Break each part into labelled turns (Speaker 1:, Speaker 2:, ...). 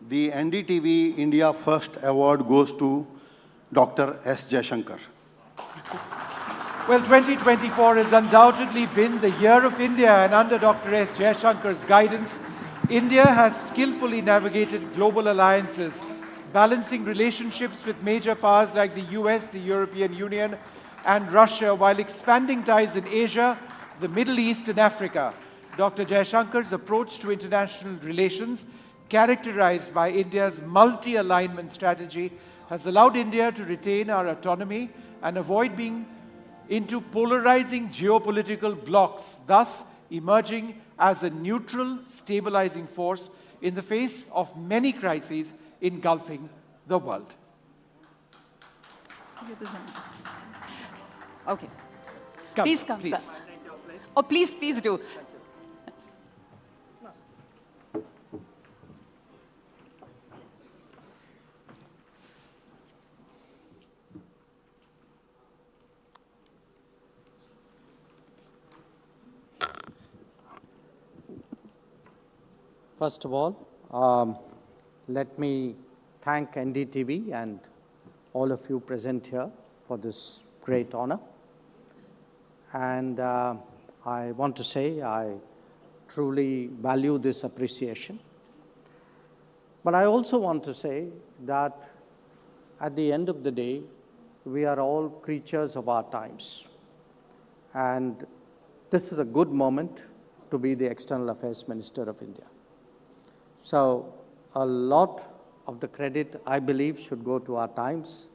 Speaker 1: The NDTV India First Award goes to Dr. S Jaishankar.
Speaker 2: Well, 2024 has undoubtedly been the year of India, and under Dr. S Jaishankar's guidance, India has skillfully navigated global alliances, balancing relationships with major powers like the US, the European Union, and Russia, while expanding ties in Asia, the Middle East, and Africa. Dr. Jaishankar's approach to international relations, characterized by India's multi-alignment strategy, has allowed India to retain our autonomy and avoid being into polarizing geopolitical blocs, thus emerging as a neutral, stabilizing force in the face of many crises engulfing the world.
Speaker 3: Okay.
Speaker 2: Please
Speaker 3: come,
Speaker 2: please.
Speaker 3: Sir. Oh, please do.
Speaker 4: First of all, let me thank NDTV and all of you present here for this great honor. And I want to say I truly value this appreciation. But I also want to say that at the end of the day, we are all creatures of our times. And this is a good moment to be the External Affairs Minister of India. So a lot of the credit, I believe, should go to our times,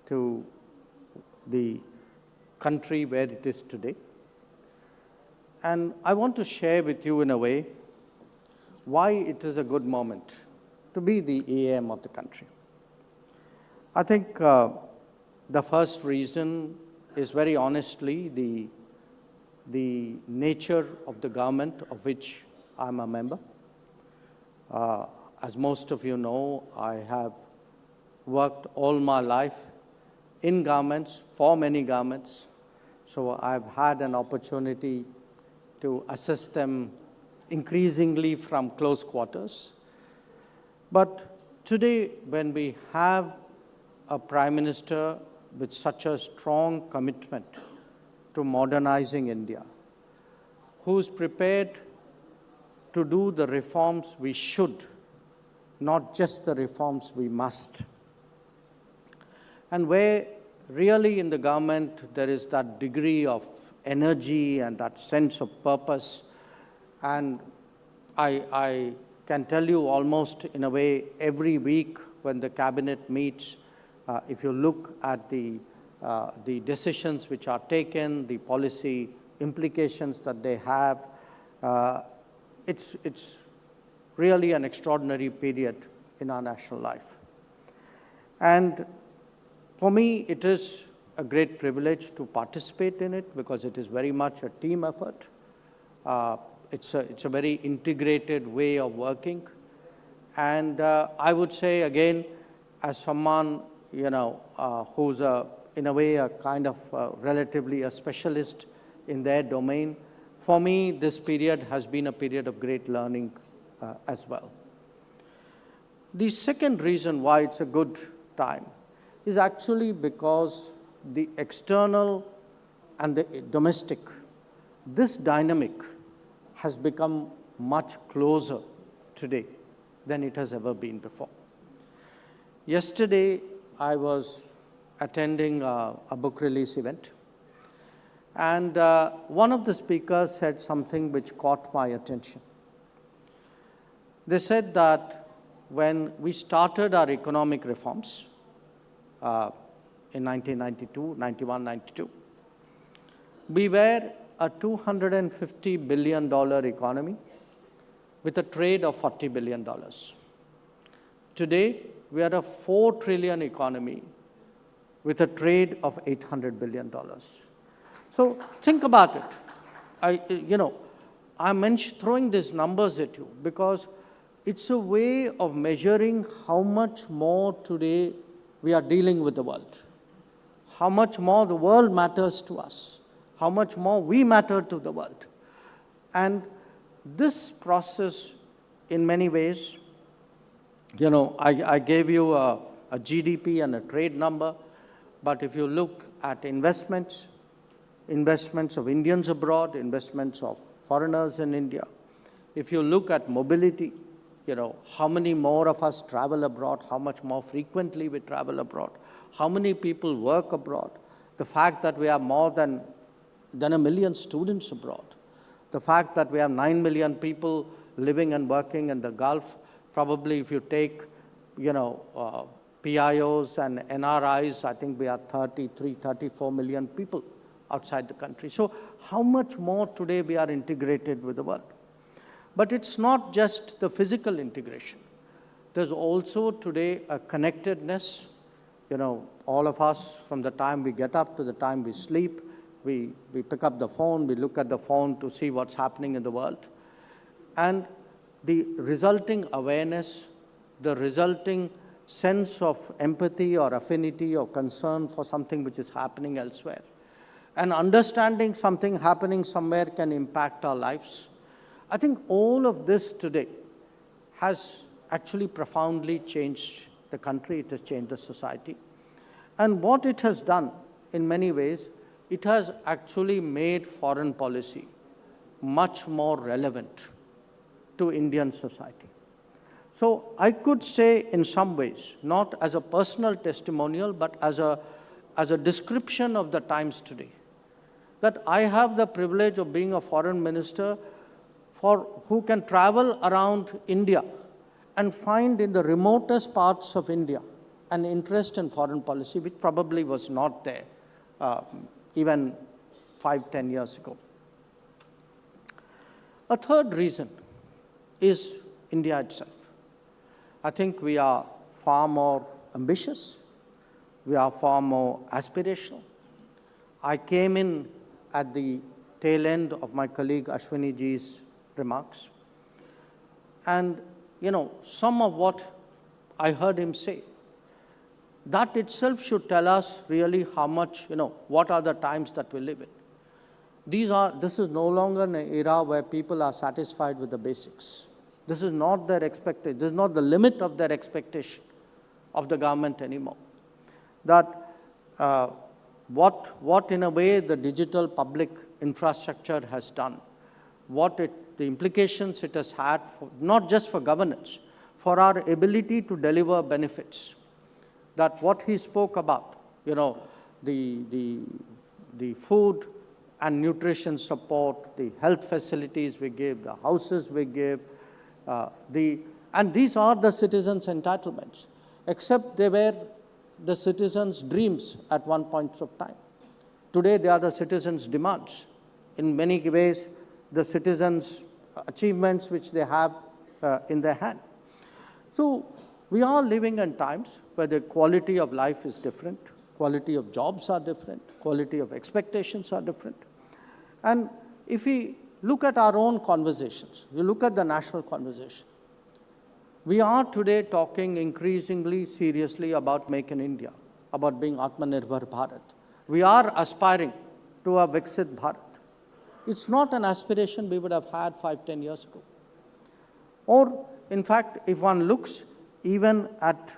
Speaker 4: to the country where it is today. And I want to share with you in a way why it is a good moment to be the EAM of the country. I think the first reason is very honestly the nature of the government of which I'm a member. As most of you know, I have worked all my life in governments, for many governments. So I've had an opportunity to assess them increasingly from close quarters. But today, when we have a Prime Minister with such a strong commitment to modernizing India, who's prepared to do the reforms we should, not just the reforms we must. And where really in the government there is that degree of energy and that sense of purpose. And I can tell you almost in a way every week when the cabinet meets, if you look at the decisions which are taken, the policy implications that they have, it's really an extraordinary period in our national life. And for me, it is a great privilege to participate in it because it is very much a team effort. It's a very integrated way of working. And I would say again, as someone, who's in a way a kind of relatively a specialist in their domain, for me, this period has been a period of great learning as well. The second reason why it's a good time is actually because the external and the domestic, this dynamic has become much closer today than it has ever been before. Yesterday, I was attending a book release event, and one of the speakers said something which caught my attention. They said that when we started our economic reforms in 1992, 91, 92, we were a $250 billion economy with a trade of $40 billion. Today, we are a $4 trillion economy with a trade of $800 billion. So think about it. I'm throwing these numbers at you because it's a way of measuring how much more today we are dealing with the world, how much more the world matters to us, how much more we matter to the world. And this process, in many ways, You know, I gave you a GDP and a trade number, but if you look at investments of Indians abroad, investments of foreigners in India, if you look at mobility, you know, how many more of us travel abroad, how much more frequently we travel abroad, how many people work abroad, the fact that we have more than 1 million students abroad, the fact that we have 9 million people living and working in the Gulf. Probably if you take, you know, PIOs and NRIs, I think we are 33, 34 million people outside the country. So how much more today we are integrated with the world? But it's not just the physical integration. There's also today a connectedness. You know, all of us, from the time we get up to the time we sleep, we pick up the phone, we look at the phone to see what's happening in the world. And the resulting awareness, the resulting sense of empathy or affinity or concern for something which is happening elsewhere, and understanding something happening somewhere can impact our lives. I think all of this today has actually profoundly changed the country, it has changed the society. And what it has done, in many ways, it has actually made foreign policy much more relevant to Indian society. So I could say in some ways, not as a personal testimonial, but as a description of the times today, that I have the privilege of being a foreign minister who can travel around India and find in the remotest parts of India an interest in foreign policy, which probably was not there even 5-10 years ago. A third reason is India itself. I think we are far more ambitious, we are far more aspirational. I came in at the tail end of my colleague Ashwini ji's remarks, and you know, some of what I heard him say, that itself should tell us really how much, you know, what are the times that we live in. This is no longer an era where people are satisfied with the basics. This is not their expectation. This is not the limit of their expectation of the government anymore. That what in a way the digital public infrastructure has done, the implications it has had, not just for governance, for our ability to deliver benefits. That what he spoke about, you know, the food and nutrition support, the health facilities we give, the houses we give, and these are the citizens' entitlements, except they were the citizens' dreams at one point of time. Today, they are the citizens' demands. In many ways, the citizens' achievements which they have in their hand. So we are living in times where the quality of life is different, quality of jobs are different, quality of expectations are different. And if we look at our own conversations, you look at the national conversation, we are today talking increasingly seriously about Make in India, about being Atmanirbhar Bharat. We are aspiring to a Viksit Bharat. It's not an aspiration we would have had 5-10 years ago. Or, in fact, if one looks even at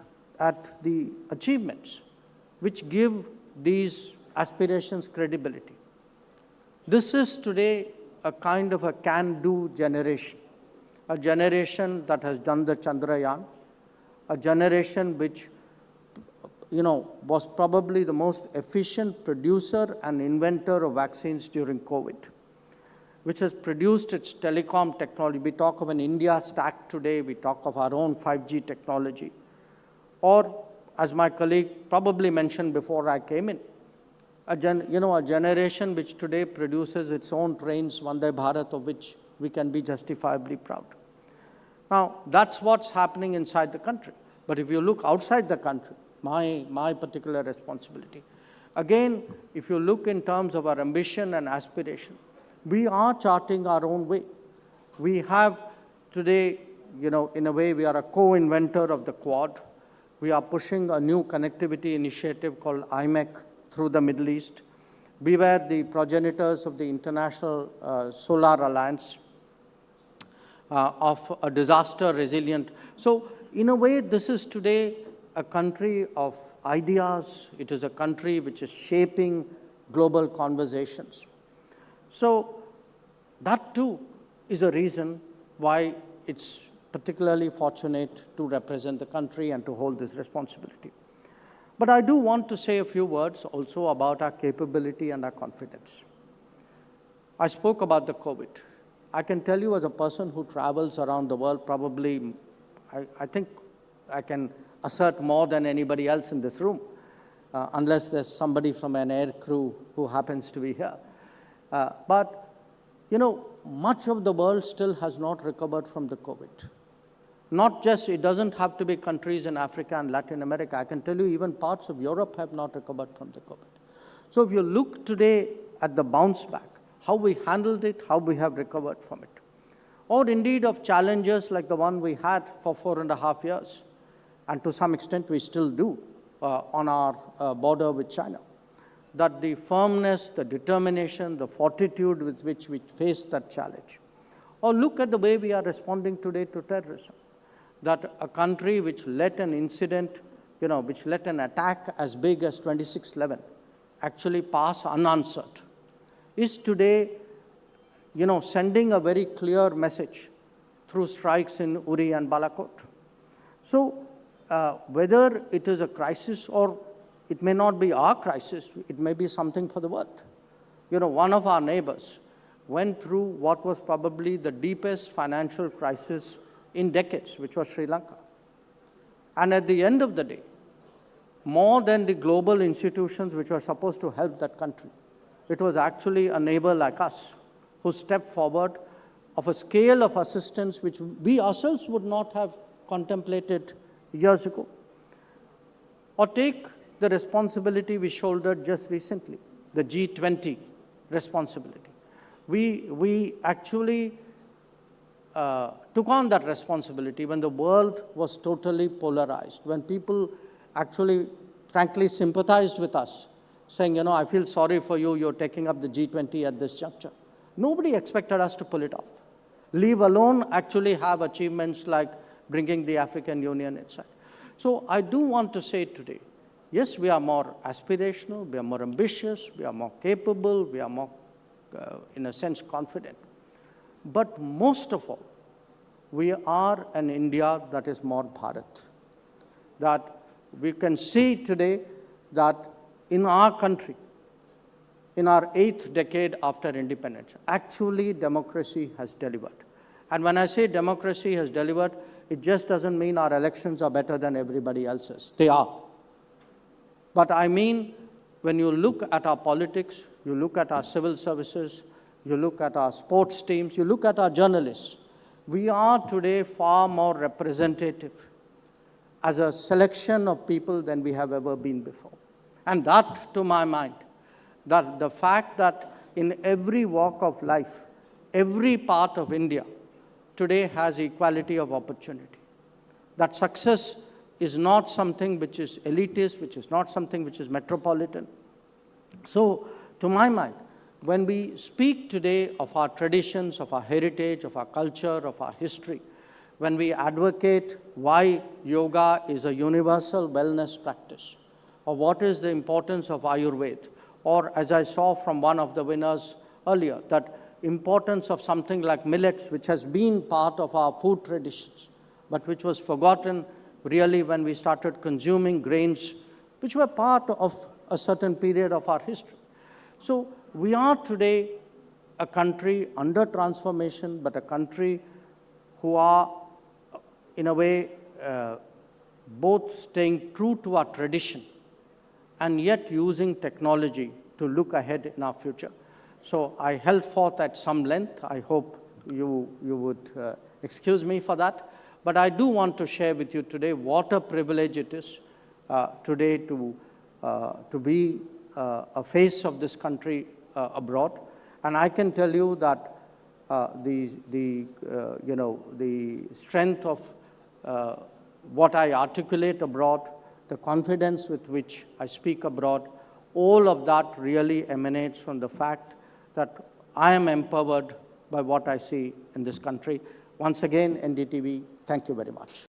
Speaker 4: the achievements which give these aspirations credibility, this is today a kind of a can-do generation, a generation that has done the Chandrayaan, a generation which, you know, was probably the most efficient producer and inventor of vaccines during COVID, which has produced its telecom technology. We talk of an India stack today, we talk of our own 5G technology. Or, as my colleague probably mentioned before I came in, a generation which today produces its own trains, Vande Bharat, of which we can be justifiably proud. Now, that's what's happening inside the country. But if you look outside the country, my particular responsibility, again, if you look in terms of our ambition and aspiration, we are charting our own way. We have today, you know, in a way, we are a co-inventor of the Quad. We are pushing a new connectivity initiative called IMEC through the Middle East. We were the progenitors of the International Solar Alliance of a disaster resilient. So in a way, this is today a country of ideas. It is a country which is shaping global conversations. So that too is a reason why it's particularly fortunate to represent the country and to hold this responsibility. But I do want to say a few words also about our capability and our confidence. I spoke about the COVID. I can tell you, as a person who travels around the world, probably, I think I can assert more than anybody else in this room, unless there's somebody from an air crew who happens to be here. But, you know, much of the world still has not recovered from the COVID. Not just, it doesn't have to be countries in Africa and Latin America. I can tell you even parts of Europe have not recovered from the COVID. So if you look today at the bounce back, how we handled it, how we have recovered from it, or indeed of challenges like the one we had for 4.5 years, and to some extent we still do on our border with China, that the firmness, the determination, the fortitude with which we face that challenge. Or look at the way we are responding today to terrorism, that a country which let an incident, you know, which let an attack as big as 26/11 actually pass unanswered, is today, you know, sending a very clear message through strikes in Uri and Balakot. So whether it is a crisis or it may not be our crisis, it may be something for the world. You know, one of our neighbors went through what was probably the deepest financial crisis in decades, which was Sri Lanka. And at the end of the day, more than the global institutions which were supposed to help that country, it was actually a neighbor like us who stepped forward of a scale of assistance which we ourselves would not have contemplated years ago. Or take the responsibility we shouldered just recently, the G20 responsibility. We actually took on that responsibility when the world was totally polarized, when people actually, frankly, sympathized with us, saying, you know, I feel sorry for you, you're taking up the G20 at this juncture. Nobody expected us to pull it off, leave alone actually have achievements like bringing the African Union inside. So I do want to say today, yes, we are more aspirational, we are more ambitious, we are more capable, we are more, in a sense, confident. But most of all, we are an India that is more Bharat. That we can see today that in our country, in our 8th decade after independence, actually democracy has delivered. And when I say democracy has delivered, it just doesn't mean our elections are better than everybody else's. They are. But I mean, when you look at our politics, you look at our civil services, you look at our sports teams, you look at our journalists, we are today far more representative as a selection of people than we have ever been before. And that, to my mind, that the fact that in every walk of life, every part of India today has equality of opportunity. That success is not something which is elitist, which is not something which is metropolitan. So, to my mind, when we speak today of our traditions, of our heritage, of our culture, of our history, when we advocate why yoga is a universal wellness practice, or what is the importance of Ayurveda, or as I saw from one of the winners earlier, that importance of something like millets, which has been part of our food traditions, but which was forgotten really when we started consuming grains, which were part of a certain period of our history. So we are today a country under transformation, but a country who are, in a way, both staying true to our tradition and yet using technology to look ahead in our future. So I held forth at some length. I hope you would excuse me for that. But I do want to share with you today what a privilege it is today to be a face of this country abroad. And I can tell you that the strength of what I articulate abroad, the confidence with which I speak abroad, all of that really emanates from the fact that I am empowered by what I see in this country. Once again, NDTV, thank you very much.